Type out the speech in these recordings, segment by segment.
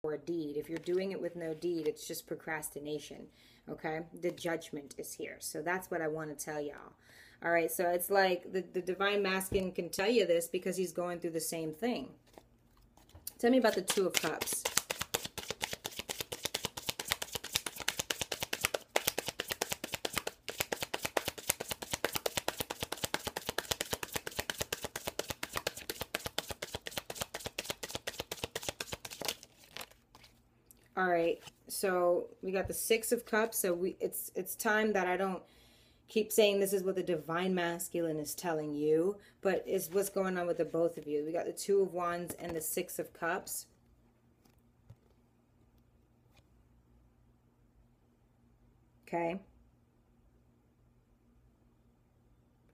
or a deed. If you're doing it with no deed, it's just procrastination. Okay, the judgment is here. So that's what I want to tell y'all. All right, so it's like the divine masculine can tell you this because he's going through the same thing. Tell me about the Two of Cups. All right, so we got the Six of Cups. So it's time that I don't keep saying this is what the divine masculine is telling you, but is what's going on with the both of you. We got the Two of Wands and the Six of Cups. Okay.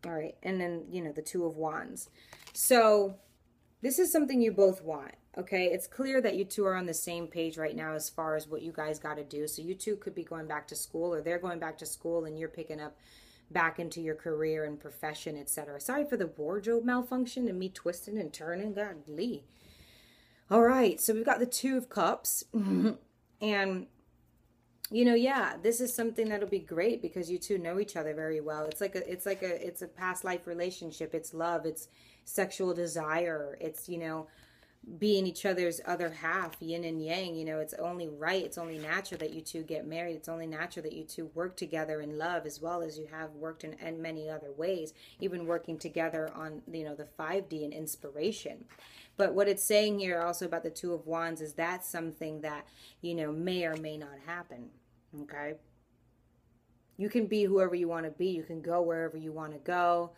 All right, and then, you know, the Two of Wands. So this is something you both want. Okay, it's clear that you two are on the same page right now as far as what you guys got to do. So you two could be going back to school, or they're going back to school and you're picking up back into your career and profession, etc. Sorry for the wardrobe malfunction and me twisting and turning. Godly. All right, so we've got the Two of Cups. And, you know, yeah, this is something that'll be great because you two know each other very well. It's a past life relationship. It's love. It's sexual desire. It's, you know, being each other's other half, yin and yang. You know, it's only right, it's only natural that you two get married. It's only natural that you two work together in love, as well as you have worked in many other ways, even working together on, you know, the 5D and inspiration. But what it's saying here also about the Two of Wands is that's something that, you know, may or may not happen. Okay, you can be whoever you want to be, you can go wherever you want to go,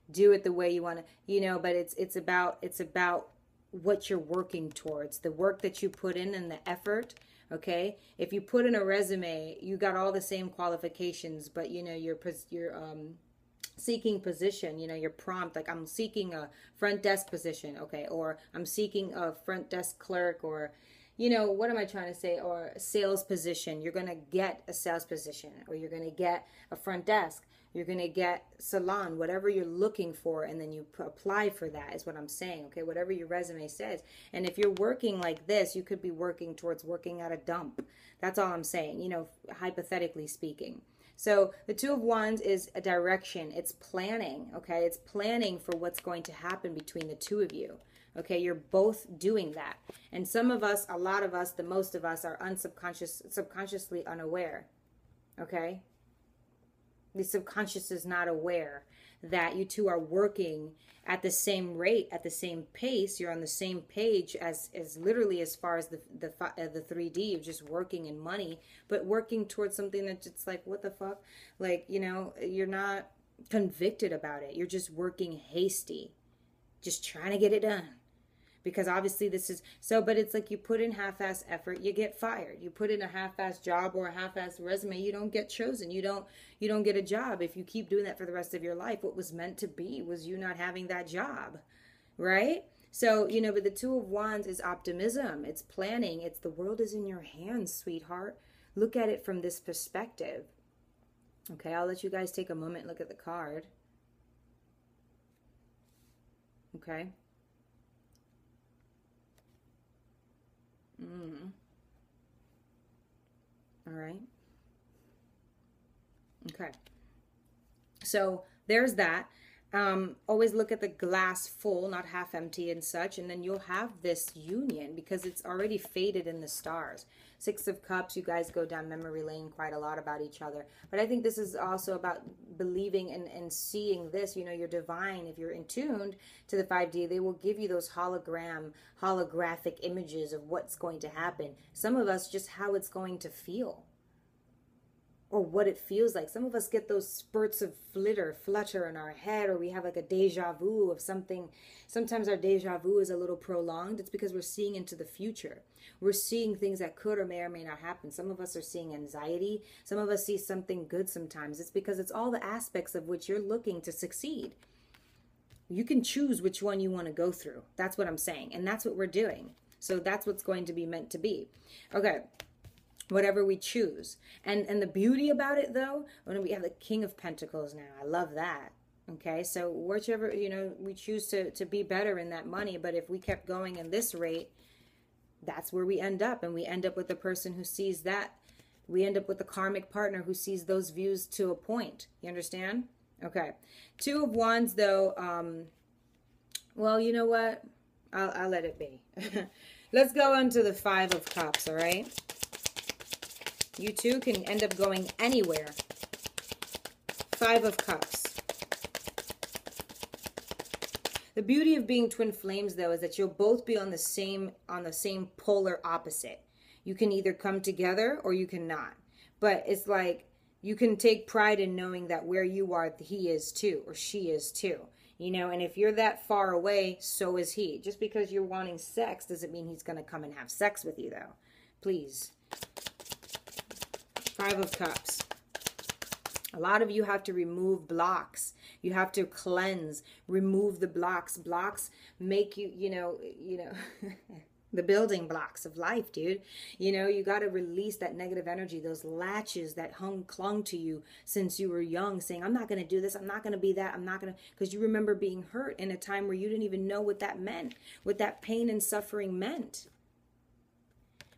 do it the way you want to, you know, but it's about what you're working towards, the work that you put in and the effort. Okay, if you put in a resume, you got all the same qualifications, but you know you're seeking position, you know, your prompt, like I'm seeking a front desk position, okay, or I'm seeking a front desk clerk, or, you know, what am I trying to say, or a sales position. You're going to get a sales position, or you're going to get a front desk, you're going to get salon, whatever you're looking for, and then you apply for that is what I'm saying, okay, whatever your resume says. And if you're working like this, you could be working towards working at a dump. That's all I'm saying, you know, hypothetically speaking. So the Two of Wands is a direction. It's planning, okay? It's planning for what's going to happen between the two of you. Okay, you're both doing that. And some of us, a lot of us, the most of us are subconsciously unaware. Okay? The subconscious is not aware that you two are working at the same rate, at the same pace. You're on the same page as literally as far as the 3D. You're just working in money, but working towards something that's just like, what the fuck? Like, you know, you're not convicted about it. You're just working hasty, just trying to get it done. Because obviously this is so, but it's like you put in half-ass effort, you get fired. You put in a half-ass job or a half-ass resume, you don't get chosen. You don't get a job. If you keep doing that for the rest of your life, what was meant to be was you not having that job, right? So, you know, but the Two of Wands is optimism. It's planning. It's the world is in your hands, sweetheart. Look at it from this perspective. Okay, I'll let you guys take a moment and look at the card. Okay. All right. Okay. So there's that. Always look at the glass full, not half empty and such, and then you'll have this union because it's already fated in the stars. Six of Cups, you guys go down memory lane quite a lot about each other. But I think this is also about believing and seeing this. You know, you're divine. If you're in tuned to the 5D, they will give you those holographic images of what's going to happen. Some of us just how it's going to feel, or what it feels like. Some of us get those spurts of flutter in our head, or we have like a deja vu of something. Sometimes our deja vu is a little prolonged. It's because we're seeing into the future. We're seeing things that could or may not happen. Some of us are seeing anxiety. Some of us see something good sometimes. It's because it's all the aspects of which you're looking to succeed. You can choose which one you want to go through. That's what I'm saying. And that's what we're doing. So that's what's going to be meant to be. Okay. Whatever we choose. And the beauty about it, though, when we have the King of Pentacles now, I love that. Okay, so whichever, you know, we choose to be better in that money, but if we kept going in this rate, that's where we end up. And we end up with the person who sees that. We end up with the karmic partner who sees those views to a point. You understand? Okay. Two of Wands, though, well, you know what? I'll let it be. Let's go on to the Five of Cups, all right? You two can end up going anywhere. Five of Cups. The beauty of being twin flames, though, is that you'll both be on the same polar opposite. You can either come together or you cannot. But it's like you can take pride in knowing that where you are, he is too, or she is too. You know, and if you're that far away, so is he. Just because you're wanting sex doesn't mean he's going to come and have sex with you, though. Please. Five of Cups. A lot of you have to remove blocks. You have to cleanse, remove the blocks. Blocks make you, you know, the building blocks of life, dude. You know, you got to release that negative energy, those latches that clung to you since you were young, saying, I'm not going to do this, I'm not going to be that, I'm not going to, because you remember being hurt in a time where you didn't even know what that meant, what that pain and suffering meant.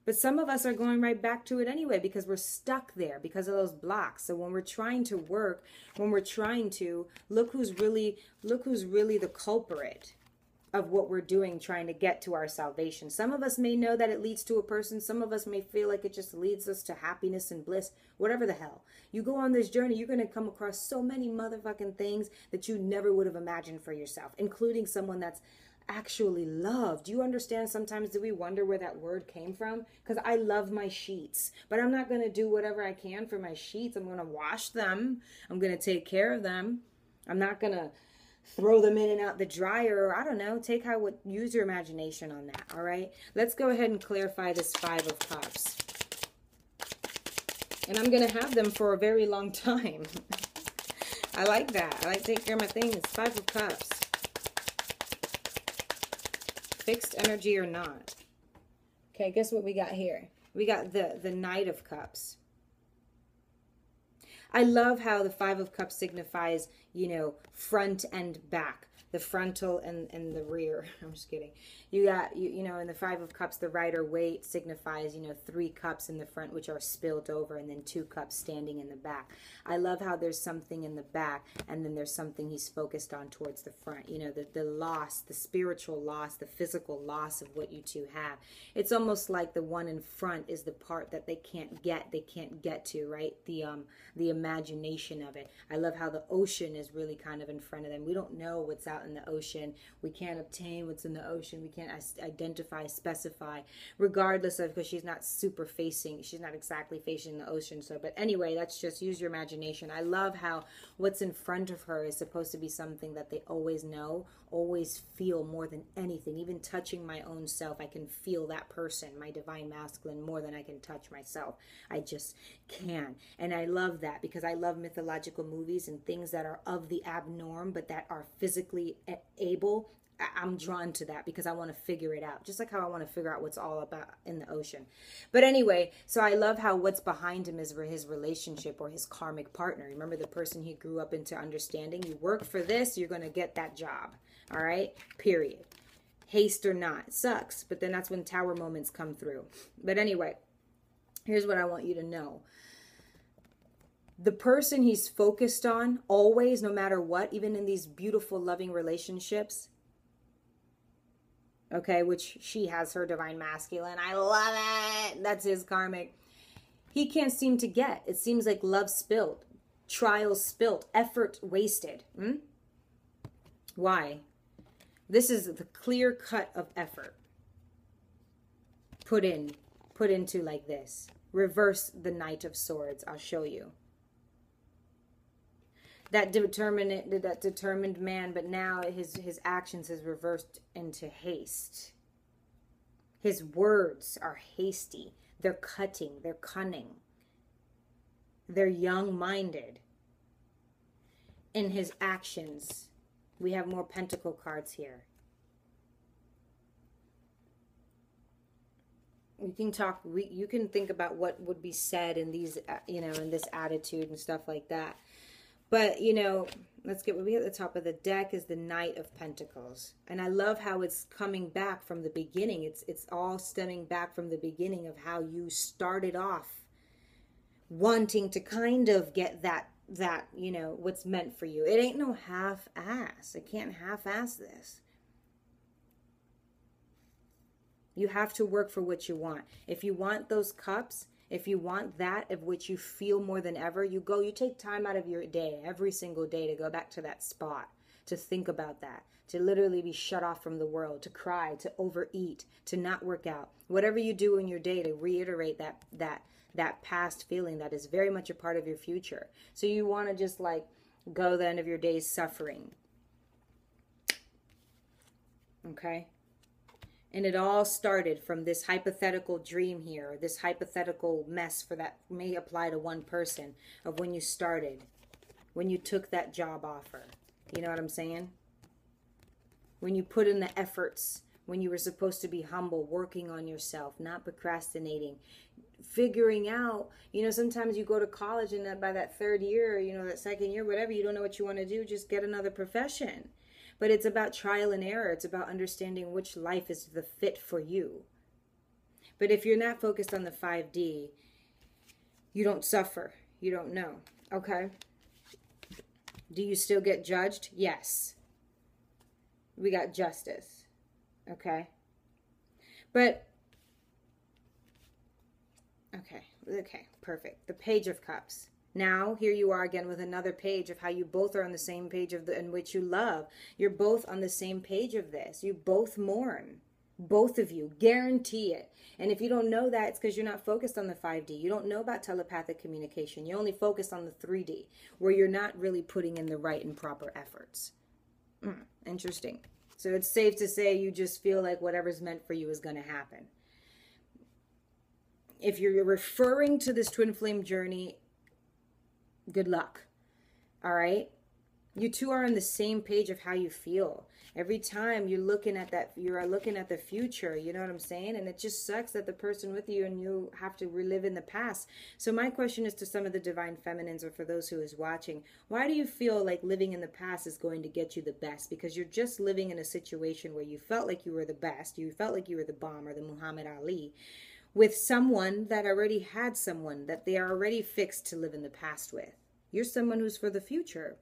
But some of us are going right back to it anyway because we're stuck there because of those blocks. So when we're trying to work, when we're trying to, look who's really the culprit of what we're doing, trying to get to our salvation. Some of us may know that it leads to a person. Some of us may feel like it just leads us to happiness and bliss, whatever the hell. You go on this journey, you're going to come across so many motherfucking things that you never would have imagined for yourself, including someone that's actually love. Do you understand? Sometimes do we wonder where that word came from? Because I love my sheets, but I'm not going to do whatever I can for my sheets. I'm going to wash them. I'm going to take care of them. I'm not going to throw them in and out the dryer, or I don't know, use your imagination on that. All right, let's go ahead and clarify this Five of Cups, and I'm going to have them for a very long time. I like that. I like to take care of my things. Five of Cups. Fixed energy or not. Okay, guess what we got here? We got the Knight of Cups. I love how the Five of Cups signifies, you know, front and back. The frontal and the rear. I'm just kidding. You got, you know, in the Five of Cups, the Rider Waite signifies, you know, 3 cups in the front, which are spilled over, and then 2 cups standing in the back. I love how there's something in the back, and then there's something he's focused on towards the front. You know, the loss, the spiritual loss, the physical loss of what you two have. It's almost like the one in front is the part that they can't get to, right? The imagination of it. I love how the ocean is really kind of in front of them. We don't know what's out in the ocean. We can't obtain what's in the ocean. We can't identify, specify, regardless of, because she's not exactly facing the ocean. So, but anyway, that's just, use your imagination. I love how what's in front of her is supposed to be something that they always know, always feel more than anything. Even touching my own self, I can feel that person, my divine masculine, more than I can touch myself. I just can. And I love that because I love mythological movies and things that are of the abnorm, but that are physically able. I'm drawn to that because I want to figure it out, just like how I want to figure out what's all about in the ocean. But anyway, so I love how what's behind him is his relationship or his karmic partner. Remember, the person he grew up into understanding. You work for this, you're going to get that job. All right, period. Haste or not, it sucks, but then that's when tower moments come through. But anyway, here's what I want you to know. The person he's focused on always, no matter what, even in these beautiful, loving relationships, okay, which she has her divine masculine. I love it. That's his karmic. He can't seem to get. It seems like love spilled, trials spilled, effort wasted. Why? This is the clear cut of effort put into like this. Reverse the Knight of Swords. I'll show you. That determined man, but now his actions is reversed into haste. His words are hasty. They're cutting. They're cunning. They're young-minded. In his actions, we have more pentacle cards here. You can think about what would be said in these, in this attitude and stuff like that. But, you know, let's get what we at the top of the deck is the Knight of Pentacles. And I love how it's coming back from the beginning. It's all stemming back from the beginning of how you started off wanting to kind of get that, you know, what's meant for you. It ain't no half-ass. I can't half-ass this. You have to work for what you want. If you want those cups, if you want that of which you feel more than ever, you take time out of your day, every single day, to go back to that spot, to think about that, to literally be shut off from the world, to cry, to overeat, to not work out. Whatever you do in your day to reiterate that past feeling that is very much a part of your future. So you want to just like go the end of your days suffering. Okay? And it all started from this hypothetical dream here, this hypothetical mess for that may apply to one person, of when you started, when you took that job offer. You know what I'm saying? When you put in the efforts, when you were supposed to be humble, working on yourself, not procrastinating, figuring out, you know, sometimes you go to college and by that third year, you know, that second year, whatever, you don't know what you want to do, just get another profession. But it's about trial and error. It's about understanding which life is the fit for you. But if you're not focused on the 5D, you don't suffer. You don't know. Okay? Do you still get judged? Yes. We got justice. Okay? But, okay, perfect. The Page of Cups. Now, here you are again with another page of how you both are on the same page of in which you love. You're both on the same page of this. You both mourn. Both of you. Guarantee it. And if you don't know that, it's because you're not focused on the 5D. You don't know about telepathic communication. You only focus on the 3D, where you're not really putting in the right and proper efforts. Interesting. So it's safe to say you just feel like whatever's meant for you is going to happen. If you're referring to this twin flame journey, good luck. All right? You two are on the same page of how you feel. Every time you're looking at that, you are looking at the future. You know what I'm saying? And it just sucks that the person with you and you have to relive in the past. So my question is to some of the divine feminines, or for those who is watching, why do you feel like living in the past is going to get you the best? Because you're just living in a situation where you felt like you were the best. You felt like you were the bomb or the Muhammad Ali, with someone that already had someone that they are already fixed to live in the past with. You're someone who's for the future.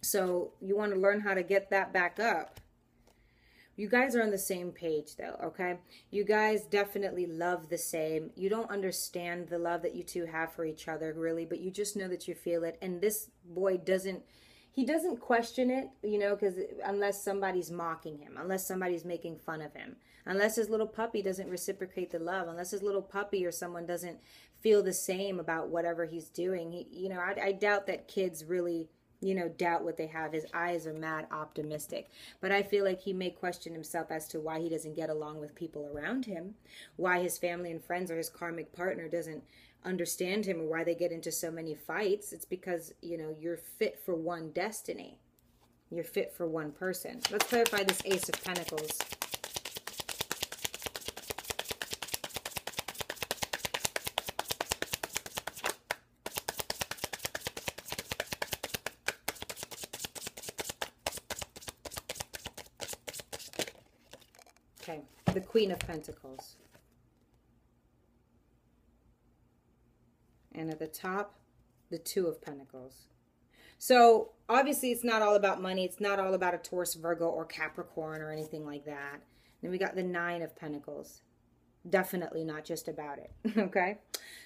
So you want to learn how to get that back up. You guys are on the same page though, okay? You guys definitely love the same. You don't understand the love that you two have for each other really, but you just know that you feel it. And this boy doesn't question it, you know, because unless somebody's mocking him, unless somebody's making fun of him, unless his little puppy doesn't reciprocate the love, unless his little puppy or someone doesn't feel the same about whatever he's doing. I doubt that kids really, you know, doubt what they have. His eyes are mad optimistic. But I feel like he may question himself as to why he doesn't get along with people around him, why his family and friends or his karmic partner doesn't understand him, or why they get into so many fights. It's because, you know, you're fit for one destiny. You're fit for one person. Let's clarify this Ace of Pentacles. Okay, the Queen of Pentacles. And at the top, the Two of Pentacles. So obviously it's not all about money. It's not all about a Taurus, Virgo, or Capricorn or anything like that. Then we got the Nine of Pentacles. Definitely not just about it. Okay?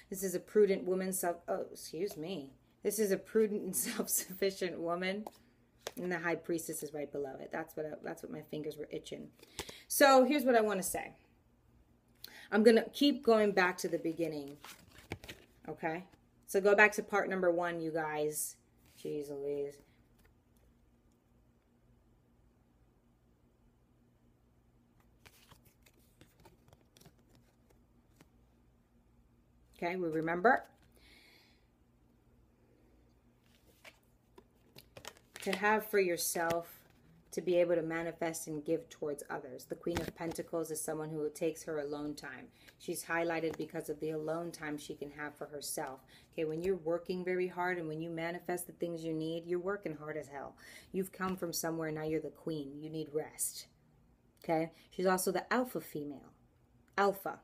This is a prudent woman. This is a prudent and self-sufficient woman. And the High Priestess is right below it. That's what my fingers were itching. So here's what I want to say. I'm going to keep going back to the beginning. Okay? So go back to part number 1, you guys. Jeez Louise. Okay, we remember. To have for yourself, to be able to manifest and give towards others. The Queen of Pentacles is someone who takes her alone time. She's highlighted because of the alone time she can have for herself. Okay, when you're working very hard and when you manifest the things you need, you're working hard as hell. You've come from somewhere, now you're the queen. You need rest. Okay, she's also the alpha female. Alpha.